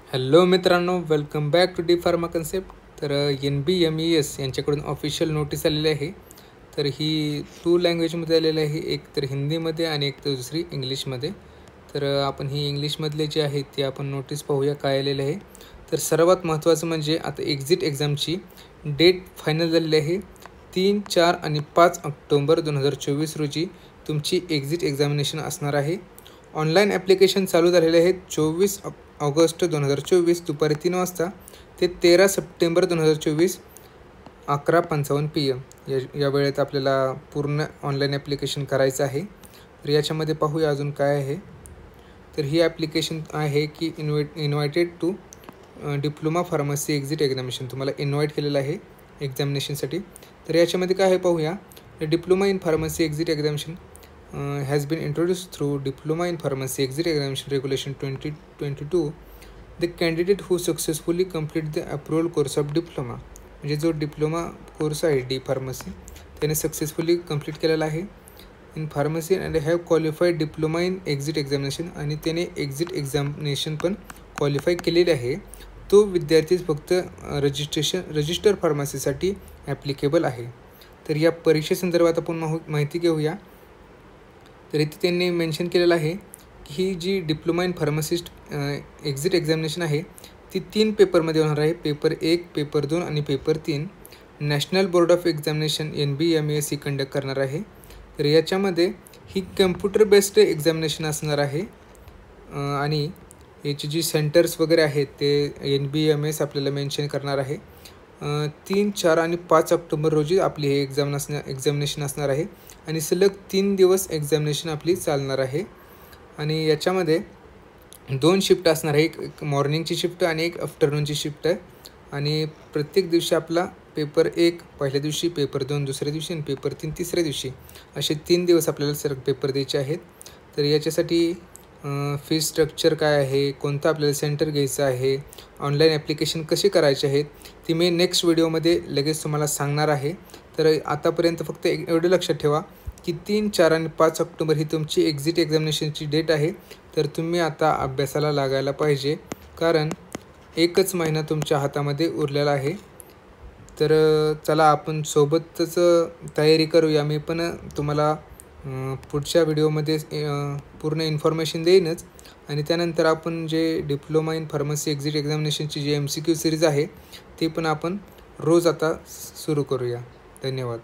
Hello मित्रांनो, welcome back to the pharma concept. तर NBMES यांच्याकडून ऑफिशियल नोटीस आलेली आहे. तर ही 2 लँग्वेजमध्ये आलेली आहे, एक तर हिंदीमध्ये आणि एक तर दुसरी इंग्लिशमध्ये. तर आपण ही इंग्लिशमधले जे आहे ते आपण नोटीस पाहूया काय आलेलं आहे. तर सर्वात महत्त्वाचं म्हणजे आता एक्झिट एक्झामची डेट फायनल झालेली आहे. 3, 4 आणि 5 ऑक्टोबर 2024 रोजी तुमची एक्झिट एक्झामिनेशन असणार आहे. ऑनलाईन ॲप्लिकेशन चालू झालेले आहेत 24 ऑगस्ट 2024 दुपारी 3 वाजता ते 13 सप्टेंबर 2024 11:55 PM या वेळेत आपल्याला पूर्ण ऑनलाईन ॲप्लिकेशन करायचं आहे. तर याच्यामध्ये पाहूया अजून काय आहे. तर ही ॲप्लिकेशन आहे की invited to diploma pharmacy exit examination. तुम्हाला इन्व्हाइट केलेलं आहे एक्झामिनेशनसाठी. तर याच्यामध्ये काय आहे पाहूया. Diploma in pharmacy exit examination has been introduced through Diploma in Pharmacy Exit Examination Regulation 2022. The candidate who successfully complete the approval course of diploma, म्हणजे जो डिप्लोमा कोर्स आहे डी फार्मसी त्याने सक्सेसफुली कंप्लीट केलेला आहे in pharmacy and have qualified diploma in exit examination, आणि त्याने exit examination पण qualify केलेले आहे. तो विद्यार्थीच फक्त रजिस्टर फार्मसीसाठी ॲप्लिकेबल आहे. तर या परीक्षेसंदर्भात आपण माहिती घेऊया. तर इथे त्यांनी मेन्शन केलेलं आहे की ही जी diploma in pharmacist exit examination आहे ती 3 पेपरमध्ये होणार आहे. पेपर 1, पेपर 2 आणि paper 3 national board of examination NBMES conduct करणार आहे. तर याच्यामध्ये ही कम्प्युटर बेस्ड एक्झामिनेशन असणार आहे आणि याची जी सेंटर्स वगैरे आहेत ते NBMES आपल्याला मेन्शन करणार आहे. 3, 4 आणि 5 ऑक्टोबर रोजी आपली हे एक्झामिनेशन असणार आहे आणि सलग 3 दिवस एक्झामिनेशन आपली चालणार आहे. आणि याच्यामध्ये 2 शिफ्ट असणार आहे, एक मॉर्निंगची शिफ्ट आणि एक आफ्टरनूनची शिफ्ट आहे. आणि प्रत्येक दिवशी आपला पेपर 1 पहिल्या दिवशी, पेपर 2 दुसऱ्या दिवशी आणि पेपर 3 तिसऱ्या दिवशी असे 3 दिवस आपल्याला सलग पेपर द्यायचे आहेत. तर याच्यासाठी फी स्ट्रक्चर काय आहे, कोणतं आपल्याला सेंटर घ्यायचं आहे, ऑनलाईन ॲप्लिकेशन कसे करायचे आहेत ती मी नेक्स्ट व्हिडिओमध्ये लगेच तुम्हाला सांगणार आहे. तर आतापर्यंत फक्त एवढं लक्षात ठेवा की 3, 4 आणि 5 ऑक्टोबर ही तुमची एक्झिट एक्झामिनेशनची डेट आहे. तर तुम्ही आता अभ्यासाला लागायला पाहिजे, कारण एकच महिना तुमच्या हातामध्ये उरलेला आहे. तर चला आपण सोबतच तयारी करूया. मी पण तुम्हाला पुढच्या व्हिडिओमध्ये पूर्ण इन्फॉर्मेशन देईनच. आणि त्यानंतर आपण जे डिप्लोमा इन फार्मसी एक्झिट एक्झामिनेशनची जी MCQ सिरीज आहे ती पण आपण रोज आता सुरू करूया. धन्यवाद.